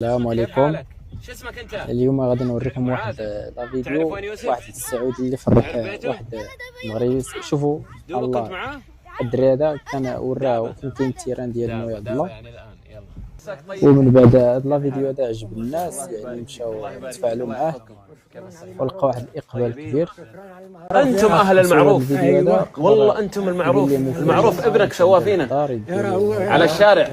السلام عليكم. شو اسمك انت؟ اليوم غادي نوريكم واحد لا فيديو واحد السعودي اللي فرح واحد المغربي. شوفوا الله الدري هذا كان وراه فين كاين التيران ديال مويه الله، ومن بعد هذا لا فيديو هذا عجب الناس يعني مشاو تفاعلوا معاه ولقى واحد الاقبال كبير. انتم اهل المعروف. أيوة. والله انتم المعروف ابنك سوى فينا على الشارع.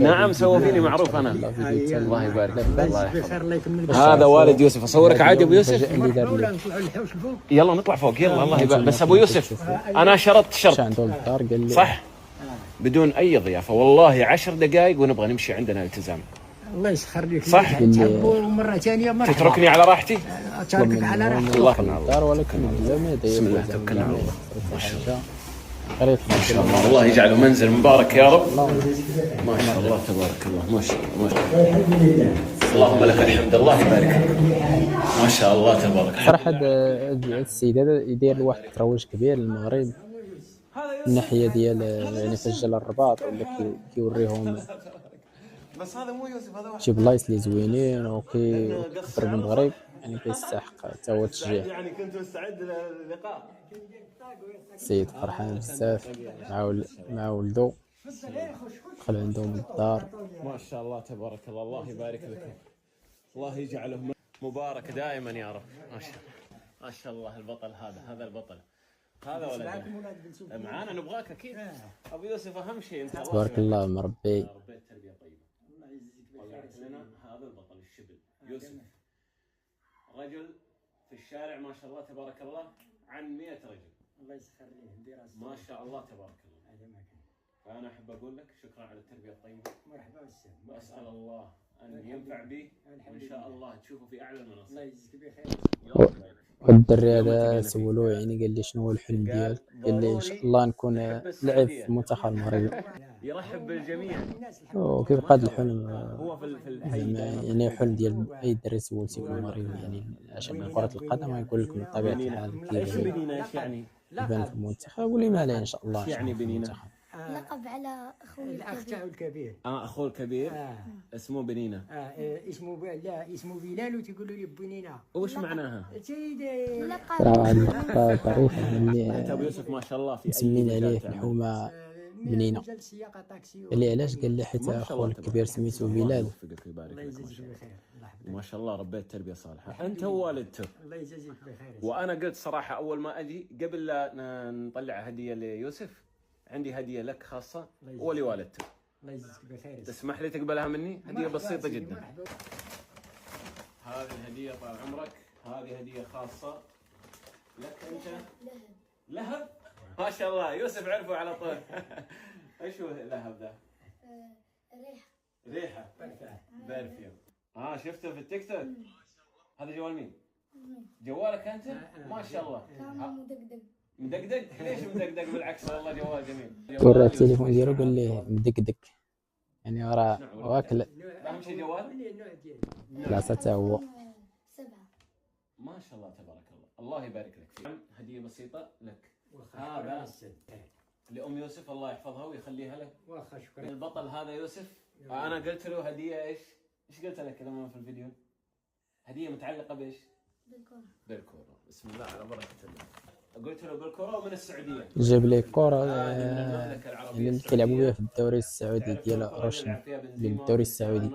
نعم سوى فيني معروف انا. الله يبارك فيك. الله يحفظك. هذا والد يوسف. اصورك عادي ابو يوسف؟ يلا نطلع فوق يلا. الله يبارك. بس ابو يوسف انا شرطت شرط صح بدون اي ضيافه والله 10 دقائق ونبغى نمشي عندنا التزام. الله يسخر لك صح ومره ثانيه مرحبا تتركني على راحتي. اتركك على راحتك. الله يخليك ولكن بسم الله توكلنا على الله. ما شاء الله الله يجعله منزل مبارك يا رب. ما شاء الله تبارك الله. ما شاء الله ما شاء الله. اللهم لك الحمد. الله يبارك ما شاء الله تبارك. صراحه هذا السيد هذا يدير واحد الترويج كبير للمغرب من ناحيه ديال يعني فجل الرباط ولا كيوريهم بس هذا مو يوسف هذا واحد شي بلايص اللي زوينين وكيكبر من المغرب يعني كيستحق حتى هو التشجيع. يعني كنت مستعد للقاء. السيد فرحان بزاف مع ولدو دخل عندهم الدار. ما شاء الله تبارك الله. الله يبارك لك. الله يجعله مبارك دائما يا رب. ما شاء الله ما شاء الله. البطل هذا البطل هذا ولد معانا نبغاك اكيد. ابو يوسف اهم شيء انت. تبارك الله مربي. ربيت تربيه طيبه. طلعت لنا هذا البطل الشبل يوسف. رجل في الشارع ما شاء الله تبارك الله عن 100 رجل. الله يسخر ليه ما شاء الله تبارك الله. فانا احب اقول لك شكرا على التربيه الطيبه. مرحبا والسلام. واسال الله ان ينفع به وان شاء الله تشوفه في اعلى المناصب. الله يجزيك بخير. والدري هذا سولوه يعني قال لي شنو هو الحلم ديالك؟ قال لي ان شاء الله نكون لعب في المنتخب المغربي. يرحب بالجميع وكيبقى هذا الحلم هو في يعني حلم ديال اي دري سولتي في المغرب يعني عشان كرة القدم غنقول لكم بطبيعة الحال يعني يبان في المنتخب ولما لا ان شاء الله. يعني بنينة لقب على اخوي الاخ تاعو الكبير. اخوه الكبير اسمه بنينة. اسمه بلال وتيقولوا لي بنينة. وش معناها؟ سيد لقب طريف اللي انت ابو يوسف ما شاء الله في مسمين عليه في الحومة بنينة. اللي علاش؟ قال لي حيت اخوه الكبير سميتو بلال. الله يجزيك بخير. ما شاء الله ربيت تربيه صالحه انت ووالدته. الله يجزيك بخير. وانا قلت صراحه اول ما اجي قبل لا نطلع هديه ليوسف عندي هديه لك خاصه ولوالدته. الله يجزيك بخير. تسمح لي تقبلها مني؟ هديه بسيطه جدا. هذه الهديه طال عمرك. هذه هديه خاصه لك انت. لهب ما شاء الله. يوسف عرفه على طول. ايش هو لهب ذا؟ ريحه برفيوم. شفته في التيك توك. هذا جوال مين؟ جوالك انت؟ ما شاء الله. كان مدقدق. مدقدق؟ ليش مدقدق؟ بالعكس والله جوال جميل. ورا التليفون ديالو قال لي مدقدق يعني راه واكل. اهم شيء جوال؟ بلاصه حتى هو. 7. ما شاء الله تبارك الله. الله يبارك لك فيه. هديه بسيطه لك. هذا لأم يوسف الله يحفظها ويخليها لك. واخا شكرا. البطل هذا يوسف. انا قلت له هديه ايش قلت لك لما في الفيديو؟ هديه متعلقه بايش؟ بالكوره. بسم الله على بركه الله. قلت له بالكوره ومن السعوديه. جاب لي كوره اللي كيلعبوا بها في الدوري السعودي ديال روشن للدوري السعودي.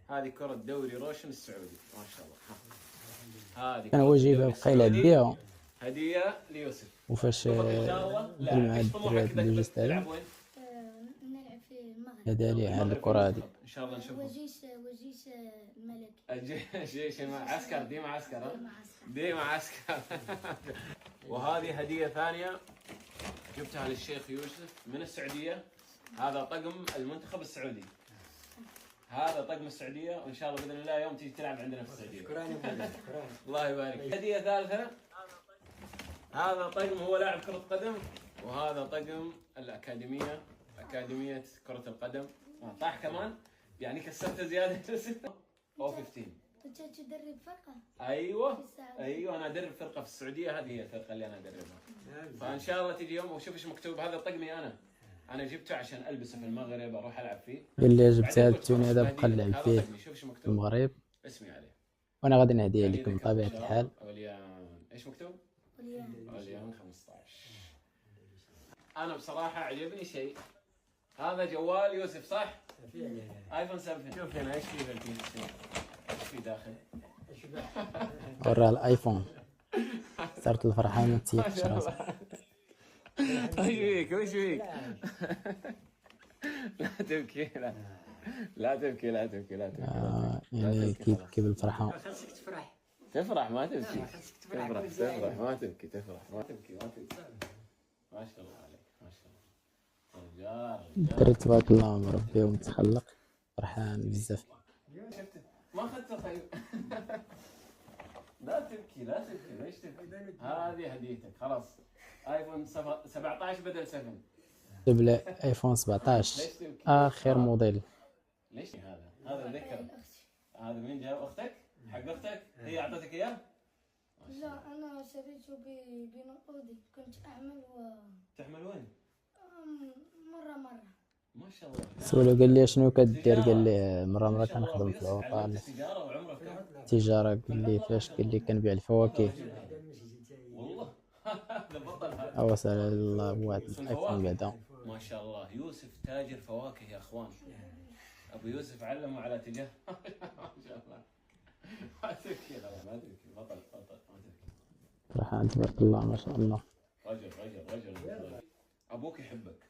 هذه كره دوري روشن السعودي ما شاء الله. هذه كان هو جايبها بقى يلعب بها. هديه ليوسف. وفاش مع الدراري دوجست هذا نلعب في المغرب. هذا لي على الكره هذه ان شاء الله نشوفه. وجيش الملكي. جيش عسكر. ديما عسكر. وهذه هديه ثانيه جبتها للشيخ يوسف من السعوديه. هذا طقم المنتخب السعودي. هذا طقم السعوديه وان شاء الله باذن الله يوم تيجي تلعب عندنا في السعوديه. شكرا. الله يبارك. هديه ثالثه. هذا طقم هو لاعب كره قدم. وهذا طقم الاكاديميه. اكاديميه كره القدم. طاح كمان يعني كسرته زياده. او 15. كنت تدرب فرقه؟ ايوه انا ادرب فرقه في السعوديه. هذه هي الفرقه اللي انا ادربها. فان شاء الله تيجي يوم وشوف ايش مكتوب. هذا طقمي انا. انا جبته عشان البسه في المغرب اروح العب فيه. قال لي جبت هذا التوني هذا بقى نلعب فيه شوف في المغرب، اسمي عليه وانا غادي نهديه لكم بطبيعه الحال. وليان ايش مكتوب؟ وليان 15. انا بصراحه عجبني شيء، هذا جوال يوسف صح؟ ايفون 7. شوف هنا ايش في ايش في داخل؟ وراه الايفون، صارت الفرحه ما تسيبش راسها. ايش فيك وش فيك؟ لا تبكي لا تبكي لا تبكي لا تبكي. يعني كيف الفرحه. خاصك تفرح. تفرح ما تبكي. تفرح ما تبكي. تفرح ما تبكي. ما شاء الله عليك ما شاء الله. رجال درت تبارك الله مربي ومتخلق فرحان بزاف. شفت ما اخذته طيب. لا تبكي لا تبكي ليش تبكي؟ هذه هديتك خلاص. ايفون 17 بدل 7. جاب لي ايفون 17 اخر موديل. ليش هذا ذكر؟ هذا من جاب اختك؟ حق اختك؟ هي اعطتك اياه؟ لا أنا شريته بنقودي، كنت أعمل تحمل وين؟ مرة ما شاء الله. سولو قال لي شنو كدير، قال لي مرة كنخدم في العطل تجارة وعمرك كم؟ تجارة. قال لي فاش، قال لي كنبيع الفواكه. والله هذا بطل هذا. اوصل الله بواحد الايفون بعدا. ما شاء الله يوسف تاجر فواكه يا اخوان. ابو يوسف علمه على تجاره. ما شاء الله. ما تبكي ما تبكي بطل ما تبكي. فرحان تبارك الله ما شاء الله. رجل. ابوك يحبك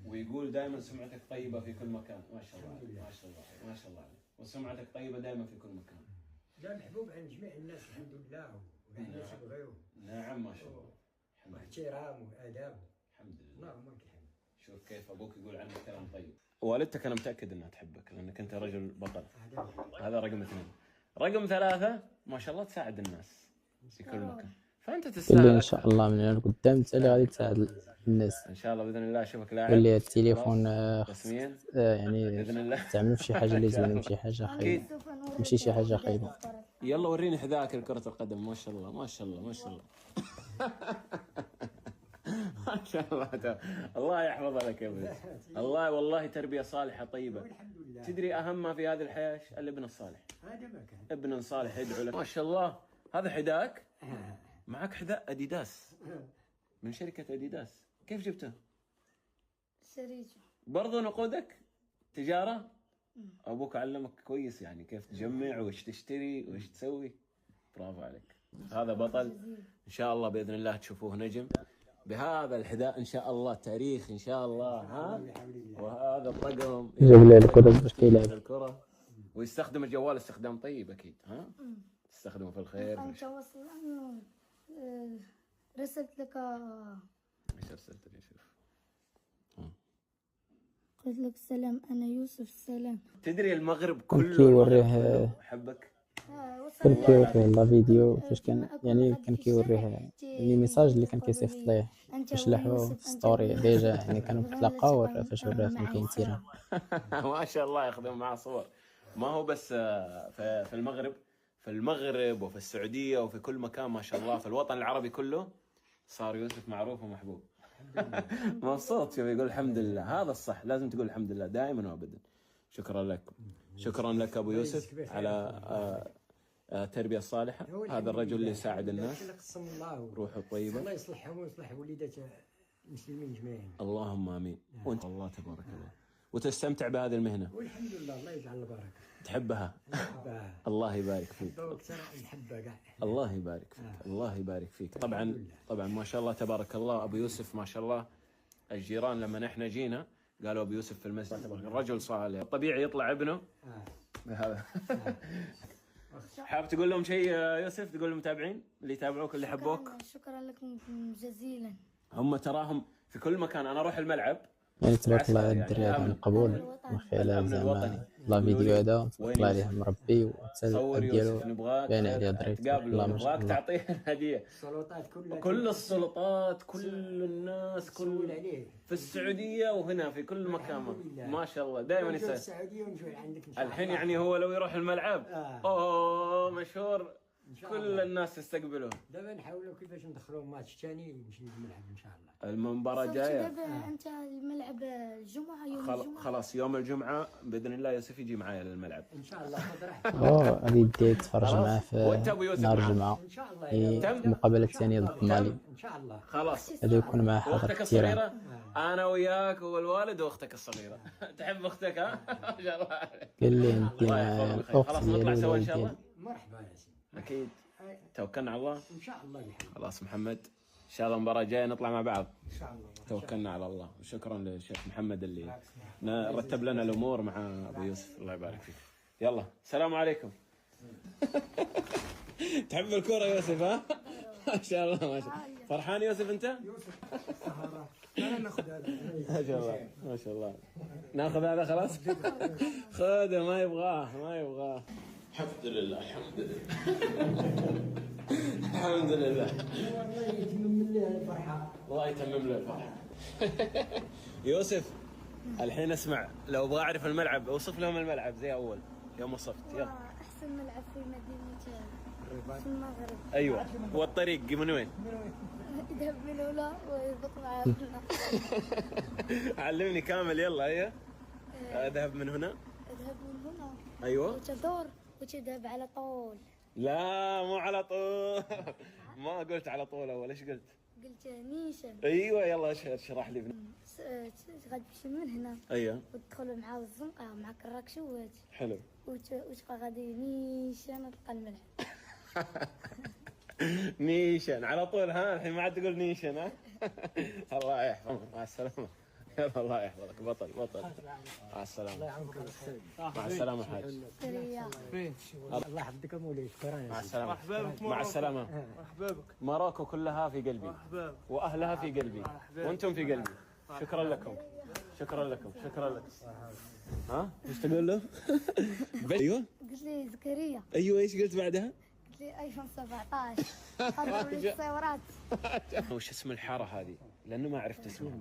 ويقول دائما سمعتك طيبه في كل مكان. ما شاء الله عليك ما شاء الله عليك. وسمعتك طيبه دائما في كل مكان. لا محبوب عند جميع الناس الحمد لله، والناس يبغيوه. نعم ما شاء الله. واحترام واداب. الحمد لله. اللهم لك الحمد. شوف كيف ابوك يقول عنك كلام طيب. والدتك انا متاكد انها تحبك لانك انت رجل بطل. هذا رقم 2. رقم 3 ما شاء الله تساعد الناس في كل مكان، فانت تستاهل. اللي ان شاء الله من هنا قدام انت اللي غادي تساعد الناس ان شاء الله باذن الله. اشوفك لاعب. اللي التليفون رسميا يعني باذن الله تعملوا في شي حاجه اللي زوينه، شي حاجه خايبه، ماشي شي حاجه خايبه. يلا وريني حذاك لكرة القدم. ما شاء الله ما شاء الله ما شاء الله. ما شاء الله. الله يحفظ لك يا ابني. الله والله تربية صالحة طيبة. تدري أهم ما في هذه الحياة الابن الصالح. هذا ما كان. ابن صالح يدعو لك. ما شاء الله. هذا حذاك؟ معك حذاء أديداس من شركة أديداس. كيف جبته؟ شريته برضو نقودك تجارة؟ أبوك علمك كويس يعني كيف تجمع وإيش تشتري وإيش تسوي. برافو عليك. هذا بطل إن شاء الله بإذن الله تشوفوه نجم بهذا الحذاء إن شاء الله. تاريخ إن شاء الله. ها وهذا الرقم جاب لي الكرة باش كيلعب الكرة. ويستخدم الجوال استخدام طيب أكيد. ها تستخدمه في الخير. أنت وصل أنه رسلت لك. إيش أرسلت لي؟ شوف قلت لك سلام أنا يوسف سلام. تدري المغرب كان كله حبك. كان كيوريه الله فيديو فاش كان يعني كان كيوريه لي ميساج اللي كان كيصيفط ليه باش لاحو ستوري ديجا يعني كانوا كيتلاقاو فاش وراه فين كاين تيران. ما شاء الله ياخذون معاه صور. ما هو بس في المغرب وفي السعودية وفي كل مكان ما شاء الله. في الوطن العربي كله صار يوسف معروف ومحبوب. مبسوط. شوف يقول الحمد لله. هذا الصح لازم تقول الحمد لله دائما وابدا. شكرا لك. شكرا لك ابو يوسف على التربية الصالحة. هذا الرجل اللي يساعد الناس. روحه طيبة. الله يصلحهم ويصلح وليدات المسلمين جميعا. اللهم امين. وانت الله تبارك الله وتستمتع بهذه المهنة. والحمد لله الله يجعل البركة. تحبها. الله يبارك فيك. الله يبارك فيك. الله يبارك فيك. طبعا ما شاء الله تبارك الله ابو يوسف ما شاء الله. الجيران لما احنا جينا قالوا ابو يوسف في المسجد رجل صالح. طبيعي يطلع ابنه بهذا. حاب تقول لهم شيء يوسف؟ تقول للمتابعين اللي يتابعوك اللي يحبوك؟ شكرا لكم جزيلا. هم تراهم في كل مكان. انا اروح الملعب يعني تبارك الله الدري هذا من قبول من خلال زعما لا فيديو هذا تبارك عليه مربي والتسلسل ديالو باين عليه دري تبارك الله ما شاء الله. تعطيه هديه. السلطات كلها كل السلطات كل الناس كل في السعوديه وهنا في كل مكان ما شاء الله دائما يسال. السعوديه ونجي عندك ان شاء الله. الحين يعني هو لو يروح الملعب اوه مشهور كل الناس تستقبله. دابا نحاولوا كيفاش ندخلوا ماتش ثاني يمشي للملعب ان شاء الله. المباراة جاية. دابا انت الملعب الجمعه يوم الجمعه. خلاص يوم الجمعة باذن الله يوسف يجي معايا للملعب. ان شاء الله خذ اوه غادي يدي يتفرج معاه في وانت ابو يوسف نهار معاه. الجمعه ان شاء الله. المقابله الثانيه ضد مالي. ان شاء الله. خلاص. هذا يكون مع حضرة واختك التيران. الصغيرة انا وياك والوالد واختك الصغيرة. تحب اختك ها؟ ما شاء الله عليك. قال لي ندي الله مع يحفظهم بالخير. الاخت خلاص نطلع ديالي سوا ان والوالد شاء الله. ديالي. مرحبا يا سيدي. اكيد. توكلنا على الله. ان شاء الله بحول. خلاص محمد ان شاء الله المباراة الجاية نطلع مع بعض. ان شاء الله. توكلنا على الله وشكرا للشيخ محمد اللي رتب لنا الامور مع ابو يوسف. الله يبارك فيك. يلا السلام عليكم. تحب الكوره يوسف ها؟ ما شاء الله ما شاء الله. فرحان يوسف انت؟ انا ناخذ هذا. ما شاء الله ما شاء الله. ناخذ هذا خلاص؟ خذه ما يبغاه ما يبغاه. الحمد لله الحمد لله. الحمد لله. والله يتمم لي الفرحه. الله يتمم له الفرحة. يوسف الحين اسمع لو ابغى اعرف الملعب اوصف لهم الملعب زي اول يوم وصفت. يلا. احسن ملعب في مدينه في المغرب. ايوه والطريق من وين؟ يذهب من هنا ويهبط معاه هنا. علمني كامل يلا. ايوه اذهب من هنا. اذهب من هنا ايوه وتدور وتذهب على طول. لا مو على طول. ما قلت على طول اول ايش قلت؟ قلت نيشان. ايوه يلا اشرح لي. غادي تمشي من هنا ايوه وتدخل مع الزنقه مع كراكشوات حلو. وتبقى غادي نيشان تلقى الملعب. نيشان على طول ها. الحين ما عاد تقول نيشان ها. الله يحفظك مع السلامه. يلا الله يحفظك بطل بطل. مع السلامه. مع السلامه حاج. الله يحفظك مولاي. شكرا. مع السلامه. مع السلامه. مراكو كلها في قلبي واهلها في قلبي وانتم في قلبي. شكرا لكم شكرا لكم شكرا لكم. ها ايش تقول له؟ ايوه قلت لي زكريا. ايوه ايش قلت بعدها؟ قلت لي ايفون 17 حضروا لي التصويرات. وش اسم الحاره هذه؟ لانه ما عرفت اسمها.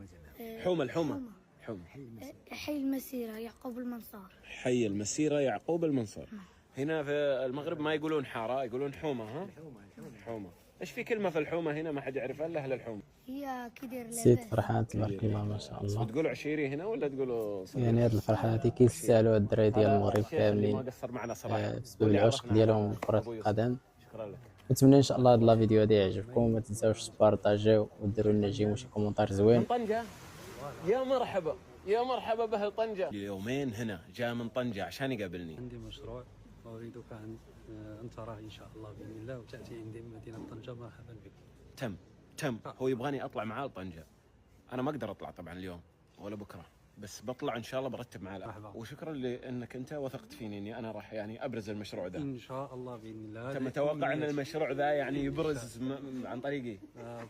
حومه الحومه. حومه. حي المسيره يعقوب المنصار. حي المسيره يعقوب المنصور. هنا في المغرب ما يقولون حاره يقولون حومه. ها حومه. ايش في كلمه في الحومه هنا ما حد يعرفها الا اهل الحومه. هي كيدير سيد فرحان تبارك الله ما شاء الله. تقولوا عشيري هنا ولا تقولوا يعني هذه الفرحه هذه كيستاهلوا الدراري ديال المغرب ما كاملين قصر معنا صراحه بسبب العشق ديالهم لكرة القدم. شكرا لك. نتمنى ان شاء الله هذا الفيديو هذا يعجبكم. ما تنساوش تبارطاجيو وديروا لنا جيم وشي كومونتير زوين. من طنجة يا مرحبا يا مرحبا باهل طنجة. اليومين هنا جاء من طنجة عشان يقابلني. عندي مشروع أريدك أن تراه إن شاء الله بإذن الله وتأتي عندي مدينة طنجة. مرحبا بك. تم هو يبغاني أطلع معاه لطنجة. أنا ما أقدر أطلع طبعا اليوم ولا بكرة بس بطلع إن شاء الله برتب معاه الأمر. وشكرا لأنك أنت وثقت فيني إني أنا راح يعني أبرز المشروع ذا. إن شاء الله بإذن الله. أنت متوقع أن المشروع ذا يعني يبرز عن طريقي؟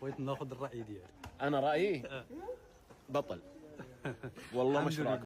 بغيت ناخذ الرأي ديالك. أنا رأيي بطل والله مشروعك